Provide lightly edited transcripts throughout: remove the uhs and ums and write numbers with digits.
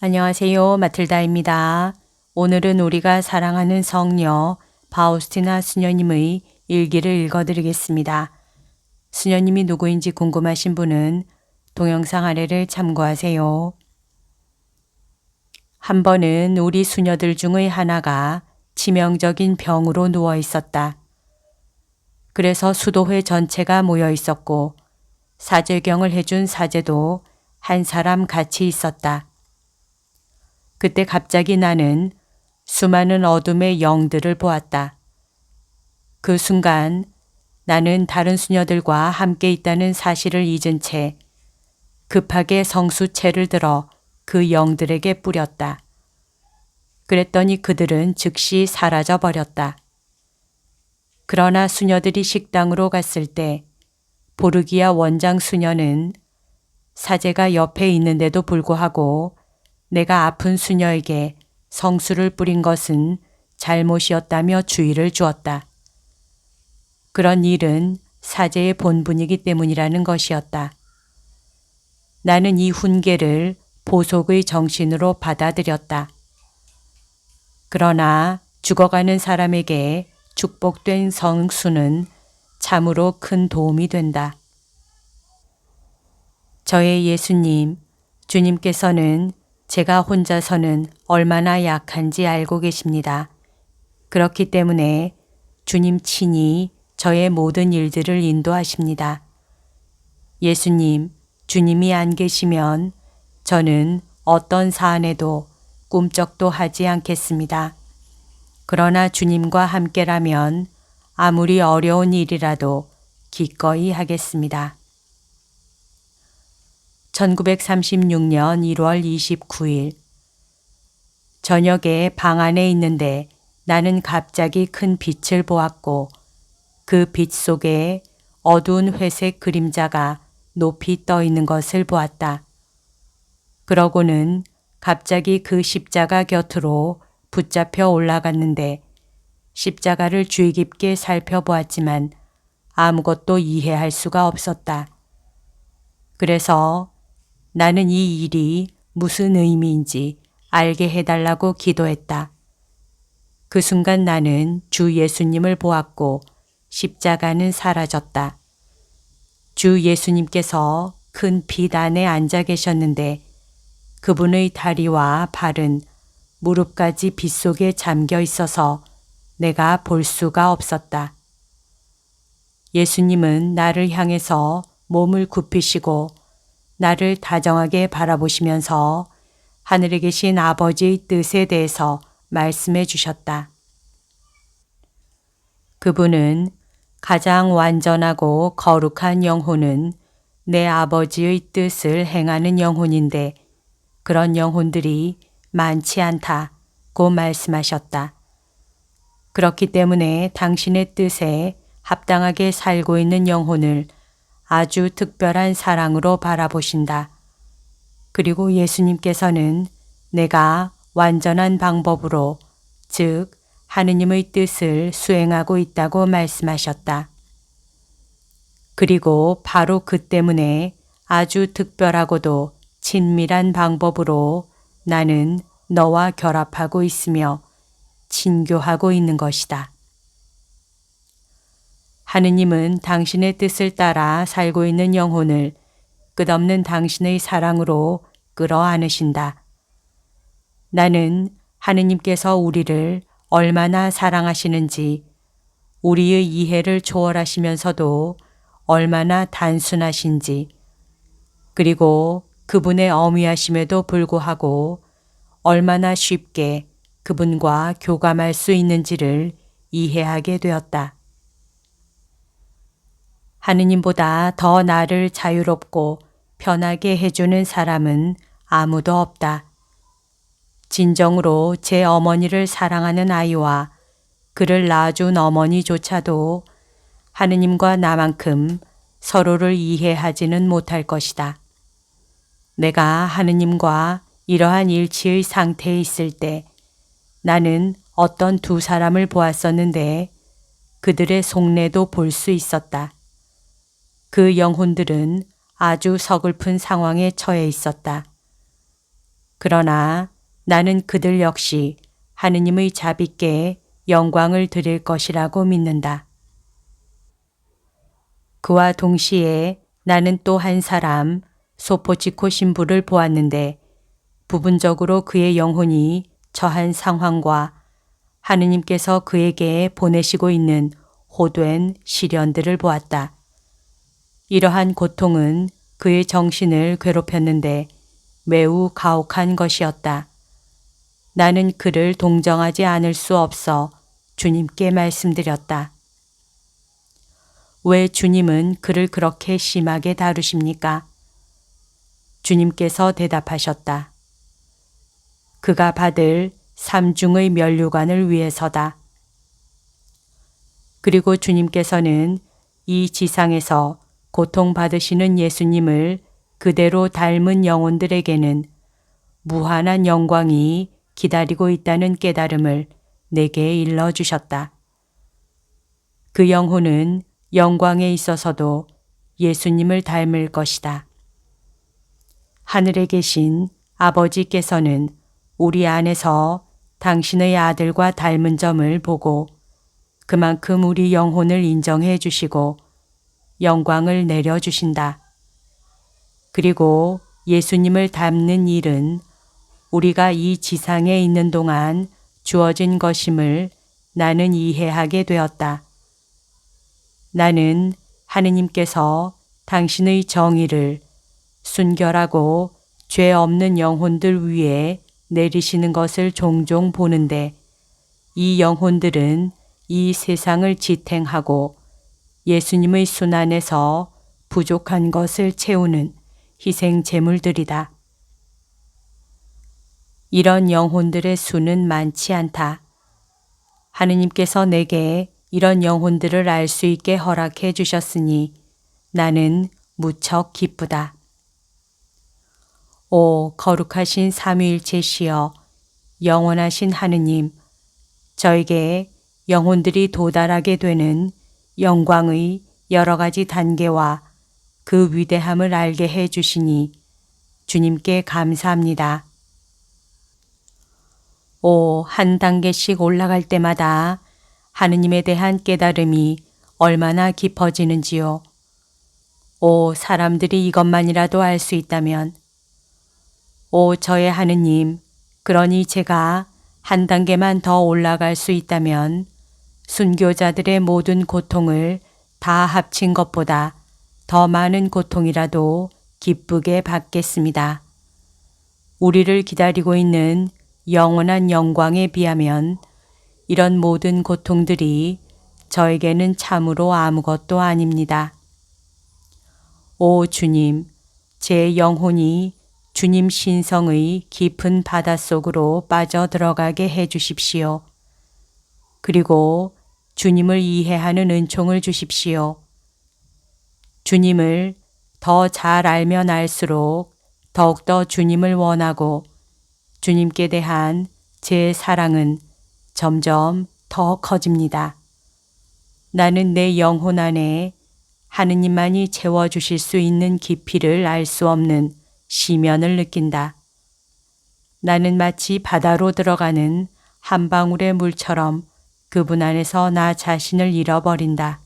안녕하세요. 마틀다입니다. 오늘은 우리가 사랑하는 성녀 바우스티나 수녀님의 일기를 읽어드리겠습니다. 수녀님이 누구인지 궁금하신 분은 동영상 아래를 참고하세요. 한 번은 우리 수녀들 중의 하나가 치명적인 병으로 누워 있었다. 그래서 수도회 전체가 모여 있었고 사제경을 해준 사제도 한 사람 같이 있었다. 그때 갑자기 나는 수많은 어둠의 영들을 보았다. 그 순간 나는 다른 수녀들과 함께 있다는 사실을 잊은 채 급하게 성수채를 들어 그 영들에게 뿌렸다. 그랬더니 그들은 즉시 사라져 버렸다. 그러나 수녀들이 식당으로 갔을 때 보르기아 원장 수녀는 사제가 옆에 있는데도 불구하고 내가 아픈 수녀에게 성수를 뿌린 것은 잘못이었다며 주의를 주었다. 그런 일은 사제의 본분이기 때문이라는 것이었다. 나는 이 훈계를 보속의 정신으로 받아들였다. 그러나 죽어가는 사람에게 축복된 성수는 참으로 큰 도움이 된다. 저의 예수님, 주님께서는 제가 혼자서는 얼마나 약한지 알고 계십니다. 그렇기 때문에 주님 친히 저의 모든 일들을 인도하십니다. 예수님, 주님이 안 계시면 저는 어떤 사안에도 꿈쩍도 하지 않겠습니다. 그러나 주님과 함께라면 아무리 어려운 일이라도 기꺼이 하겠습니다. 1936년 1월 29일 저녁에 방 안에 있는데 나는 갑자기 큰 빛을 보았고 그 빛 속에 어두운 회색 그림자가 높이 떠 있는 것을 보았다. 그러고는 갑자기 그 십자가 곁으로 붙잡혀 올라갔는데 십자가를 주의 깊게 살펴보았지만 아무것도 이해할 수가 없었다. 그래서 나는 이 일이 무슨 의미인지 알게 해달라고 기도했다. 그 순간 나는 주 예수님을 보았고 십자가는 사라졌다. 주 예수님께서 큰 빛 안에 앉아 계셨는데 그분의 다리와 발은 무릎까지 빛 속에 잠겨 있어서 내가 볼 수가 없었다. 예수님은 나를 향해서 몸을 굽히시고 나를 다정하게 바라보시면서 하늘에 계신 아버지의 뜻에 대해서 말씀해 주셨다. 그분은 가장 완전하고 거룩한 영혼은 내 아버지의 뜻을 행하는 영혼인데 그런 영혼들이 많지 않다고 말씀하셨다. 그렇기 때문에 당신의 뜻에 합당하게 살고 있는 영혼을 아주 특별한 사랑으로 바라보신다. 그리고 예수님께서는 내가 완전한 방법으로, 즉 하느님의 뜻을 수행하고 있다고 말씀하셨다. 그리고 바로 그 때문에 아주 특별하고도 친밀한 방법으로 나는 너와 결합하고 있으며 친교하고 있는 것이다. 하느님은 당신의 뜻을 따라 살고 있는 영혼을 끝없는 당신의 사랑으로 끌어안으신다. 나는 하느님께서 우리를 얼마나 사랑하시는지, 우리의 이해를 초월하시면서도 얼마나 단순하신지, 그리고 그분의 어미하심에도 불구하고 얼마나 쉽게 그분과 교감할 수 있는지를 이해하게 되었다. 하느님보다 더 나를 자유롭고 편하게 해주는 사람은 아무도 없다. 진정으로 제 어머니를 사랑하는 아이와 그를 낳아준 어머니조차도 하느님과 나만큼 서로를 이해하지는 못할 것이다. 내가 하느님과 이러한 일치의 상태에 있을 때 나는 어떤 두 사람을 보았었는데 그들의 속내도 볼 수 있었다. 그 영혼들은 아주 서글픈 상황에 처해 있었다. 그러나 나는 그들 역시 하느님의 자비께 영광을 드릴 것이라고 믿는다. 그와 동시에 나는 또 한 사람 소포치코 신부를 보았는데 부분적으로 그의 영혼이 처한 상황과 하느님께서 그에게 보내시고 있는 호된 시련들을 보았다. 이러한 고통은 그의 정신을 괴롭혔는데 매우 가혹한 것이었다. 나는 그를 동정하지 않을 수 없어 주님께 말씀드렸다. 왜 주님은 그를 그렇게 심하게 다루십니까? 주님께서 대답하셨다. 그가 받을 삼중의 면류관을 위해서다. 그리고 주님께서는 이 지상에서 고통받으시는 예수님을 그대로 닮은 영혼들에게는 무한한 영광이 기다리고 있다는 깨달음을 내게 일러주셨다. 그 영혼은 영광에 있어서도 예수님을 닮을 것이다. 하늘에 계신 아버지께서는 우리 안에서 당신의 아들과 닮은 점을 보고 그만큼 우리 영혼을 인정해 주시고 영광을 내려주신다. 그리고 예수님을 닮는 일은 우리가 이 지상에 있는 동안 주어진 것임을 나는 이해하게 되었다. 나는 하느님께서 당신의 정의를 순결하고 죄 없는 영혼들 위에 내리시는 것을 종종 보는데 이 영혼들은 이 세상을 지탱하고 예수님의 순 안에서 부족한 것을 채우는 희생 제물들이다. 이런 영혼들의 수는 많지 않다. 하느님께서 내게 이런 영혼들을 알 수 있게 허락해 주셨으니 나는 무척 기쁘다. 오 거룩하신 삼위일체시여 영원하신 하느님, 저에게 영혼들이 도달하게 되는 영광의 여러 가지 단계와 그 위대함을 알게 해 주시니 주님께 감사합니다. 오, 한 단계씩 올라갈 때마다 하느님에 대한 깨달음이 얼마나 깊어지는지요. 오, 사람들이 이것만이라도 알 수 있다면. 오, 저의 하느님, 그러니 제가 한 단계만 더 올라갈 수 있다면 순교자들의 모든 고통을 다 합친 것보다 더 많은 고통이라도 기쁘게 받겠습니다. 우리를 기다리고 있는 영원한 영광에 비하면 이런 모든 고통들이 저에게는 참으로 아무것도 아닙니다. 오 주님, 제 영혼이 주님 신성의 깊은 바닷속으로 빠져들어가게 해 주십시오. 그리고 주님을 이해하는 은총을 주십시오. 주님을 더 잘 알면 알수록 더욱더 주님을 원하고 주님께 대한 제 사랑은 점점 더 커집니다. 나는 내 영혼 안에 하느님만이 채워주실 수 있는 깊이를 알 수 없는 시면을 느낀다. 나는 마치 바다로 들어가는 한 방울의 물처럼 그분 안에서 나 자신을 잃어버린다.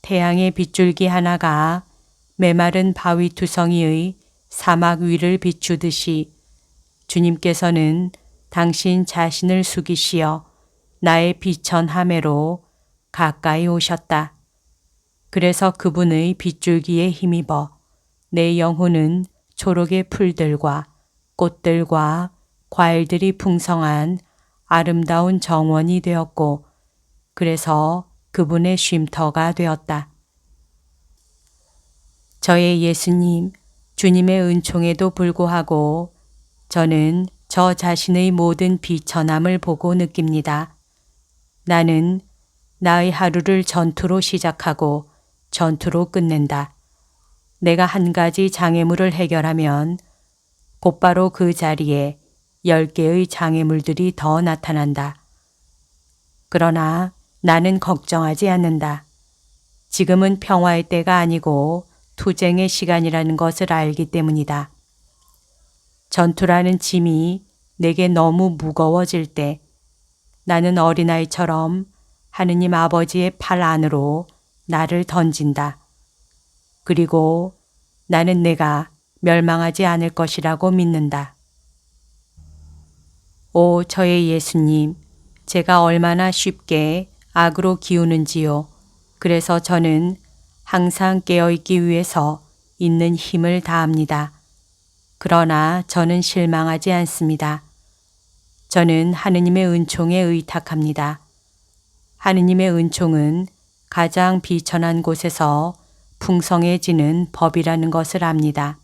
태양의 빗줄기 하나가 메마른 바위 투성이의 사막 위를 비추듯이 주님께서는 당신 자신을 숙이시어 나의 비천함에로 가까이 오셨다. 그래서 그분의 빗줄기에 힘입어 내 영혼은 초록의 풀들과 꽃들과 과일들이 풍성한 아름다운 정원이 되었고 그래서 그분의 쉼터가 되었다. 저의 예수님, 주님의 은총에도 불구하고 저는 저 자신의 모든 비천함을 보고 느낍니다. 나는 나의 하루를 전투로 시작하고 전투로 끝낸다. 내가 한 가지 장애물을 해결하면 곧바로 그 자리에 10개의 장애물들이 더 나타난다. 그러나 나는 걱정하지 않는다. 지금은 평화의 때가 아니고 투쟁의 시간이라는 것을 알기 때문이다. 전투라는 짐이 내게 너무 무거워질 때 나는 어린아이처럼 하느님 아버지의 팔 안으로 나를 던진다. 그리고 나는 내가 멸망하지 않을 것이라고 믿는다. 오, 저의 예수님, 제가 얼마나 쉽게 악으로 기우는지요. 그래서 저는 항상 깨어있기 위해서 있는 힘을 다합니다. 그러나 저는 실망하지 않습니다. 저는 하느님의 은총에 의탁합니다. 하느님의 은총은 가장 비천한 곳에서 풍성해지는 법이라는 것을 압니다.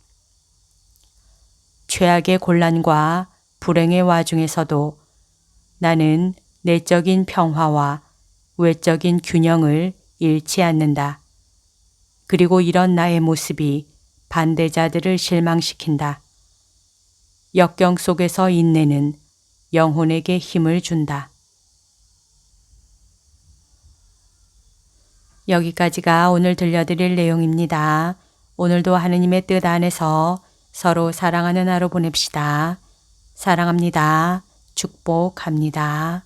최악의 곤란과 불행의 와중에서도 나는 내적인 평화와 외적인 균형을 잃지 않는다. 그리고 이런 나의 모습이 반대자들을 실망시킨다. 역경 속에서 인내는 영혼에게 힘을 준다. 여기까지가 오늘 들려드릴 내용입니다. 오늘도 하느님의 뜻 안에서 서로 사랑하는 하루 보냅시다. 사랑합니다. 축복합니다.